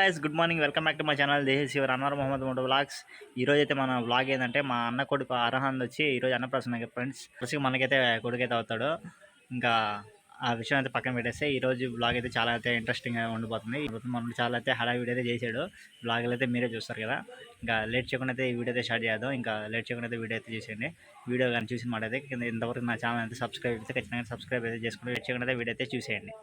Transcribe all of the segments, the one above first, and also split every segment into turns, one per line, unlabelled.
guys, good morning. Welcome back to my channel. This is your Anwarmohammadmotovlogs. ఈ రోజు అయితే మన వ్లాగ్ ఏంటంటే మా అన్న కొడుకు అర్హాన్ వచ్చి ఈ రోజు అన్నప్రాసన ఫ్రెండ్స్ ప్రస్తుతం మనకైతే కొడుకైతే అవుతాడు. ఇంకా ఆ విషయం అయితే పక్కన పెట్టేస్తే ఈ రోజు వ్లాగ్ అయితే చాలా అయితే ఇంట్రెస్టింగ్గా ఉండిపోతుంది. మనం చాలా అయితే హడావిడి అయితే చేసాడు. వ్లాగ్లు అయితే మీరే చూస్తారు కదా. ఇంకా లేట్ చేయకుండా అయితే ఈ వీడియో అయితే స్టార్ట్ చేద్దాం. ఇంకా లేట్ చేయకుండా అయితే వీడియో అయితే చేసేయండి. వీడియో కానీ చూసిన మాట అయితే కింద ఇంతవరకు నా ఛానల్ అయితే సబ్స్క్రైబ్ అయితే ఖచ్చితంగా సబ్స్క్రైబ్ అయితే చేసుకుంటే లేట్ చేయకుండా అయితే వీడియో అయితే చూసేయండి.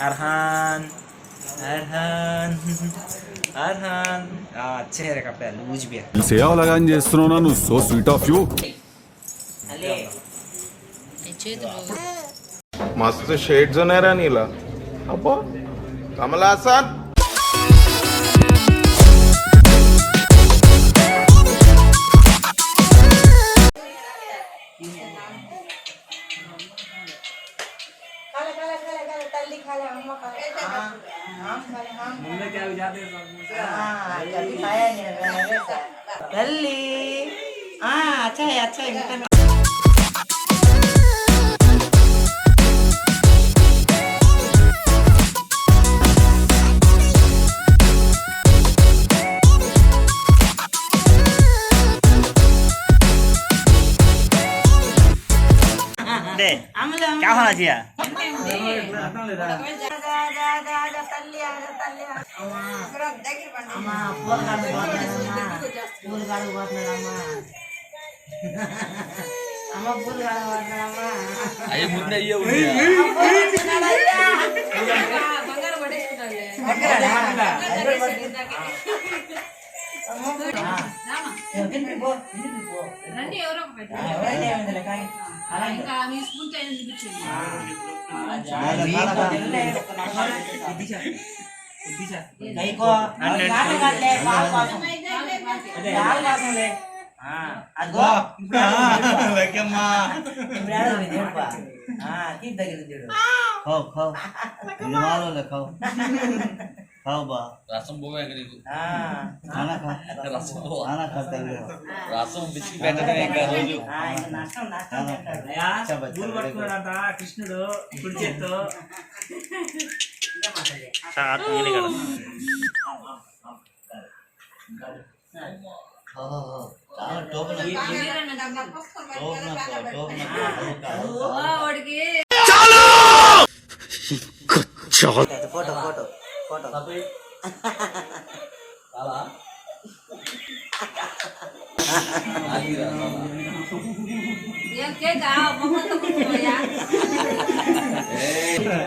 Arhaan, Arhaan, Arhaan. अच्छे है कपड़े लूज भी है.
सेवा लगान చేస్తున్నాను ను సో స్వీట్ ఆఫ్ యు.
అలే
मस्त शेड्स ఉన్నారా నీలా అబ్బా కమలాసన్
अच्छा है अच्छा है
दे क्या होना चाहिए
రసం పోవే నీకు రసం బిస్కి పెట్టడమే రోజు
పట్టుకున్నాడంట కృష్ణుడు కుడి చేత్తో
फोटो फोटो फोटो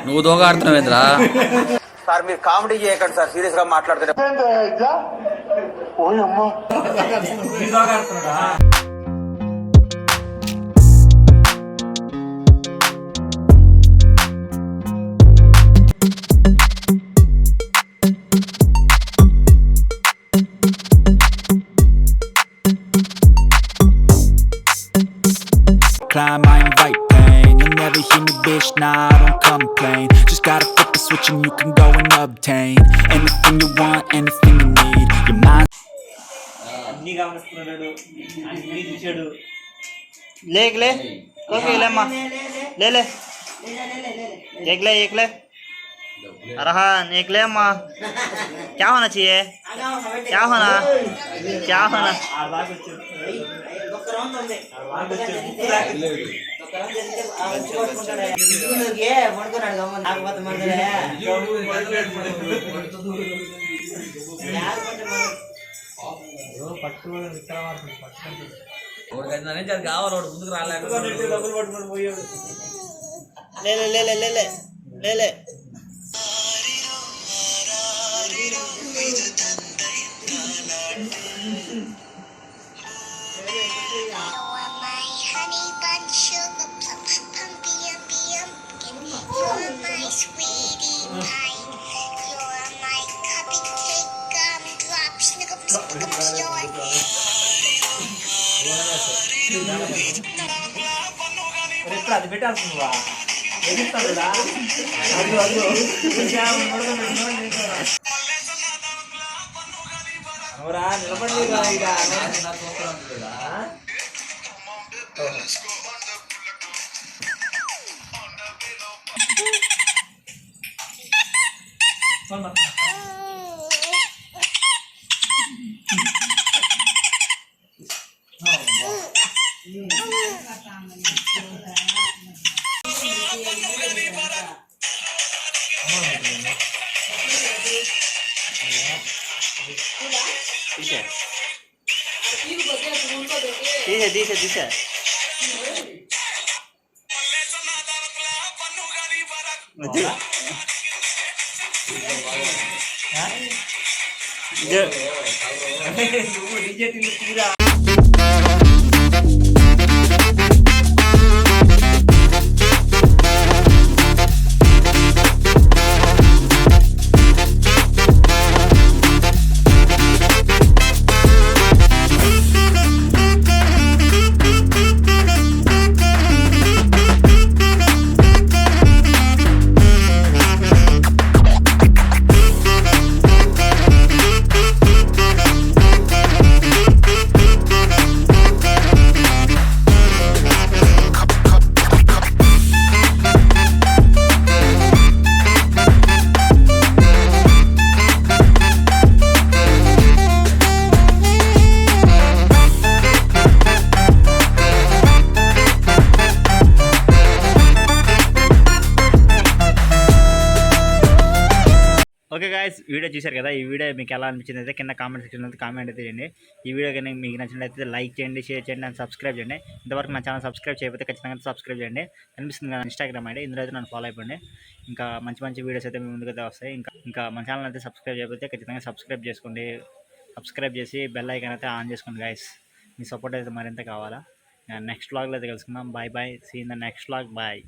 నువ్వు దోగా ఆడుతున్నావేంద్రా
సార్ మీరు కామెడీ చేయకండి సార్ సీరియస్ గా మాట్లాడుతున్నారు.
Climb, I invite pain. You'll never hear me, bitch, nah, I don't complain. Just gotta flip the switch and you can go and obtain anything you want, anything you need. Your mind.
అన్ని గమనిస్తున్నాడు అన్ని చూశాడు. Lake లే okay లేమ్మా ले ले एक ले अरहान एक ले अम्मा क्या होना चाहिए क्या होना
కావాలి ముందుకు రాలేక
ले
అది పెట్టాల్సిందివా ఎగురుతాడురా. అదిగో, అదిగో. ఇంకా ముడత పెట్టుకొని చేస్తారా? అవురా, నిలబడి రా ఇక. ఆ? పోమ్మా.
తీసే
నువ్వు డీజే టిల్లు తీరా.
ఓకే గాయస్, వీడియో చూశారు కదా. ఈ వీడియో మీకు ఎలా అనిపించింది అయితే కింద కామెంట్ సెక్షన్ అయితే కామెంట్ అయితే చేయండి. ఈ వీడియో కనుక మీకు నచ్చినట్లయితే లైక్ చేయండి, షేర్ చేయండి అండ్ సబ్స్క్రైబ్ చేయండి. ఇంతవరకు నా ఛానల్ సబ్స్క్రైబ్ చేయకపోతే ఖచ్చితంగా సబ్స్క్రైబ్ చేయండి. కనిపిస్తుంది కదా ఇన్స్టాగ్రామ్ ఐడి, ఇందులో అయితే నన్ను ఫాలో అయిపోండి. ఇంకా మంచి మంచి వీడియోస్ అయితే మీ ముందుకైతే వస్తాయి. ఇంకా మన ఛానల్ అయితే సబ్స్క్రైబ్ చేయకపోతే ఖచ్చితంగా సబ్స్క్రైబ్ చేసుకోండి. సబ్స్క్రైబ్ చేసి బెల్ ఐకాన్ అయితే ఆన్ చేసుకోండి గాయస్. మీ సపోర్ట్ అయితే మరింత కావాలా. నెక్స్ట్ వ్లాగ్లో అయితే కలుసుకుందాం. Bye bye. See in the next vlog. Bye.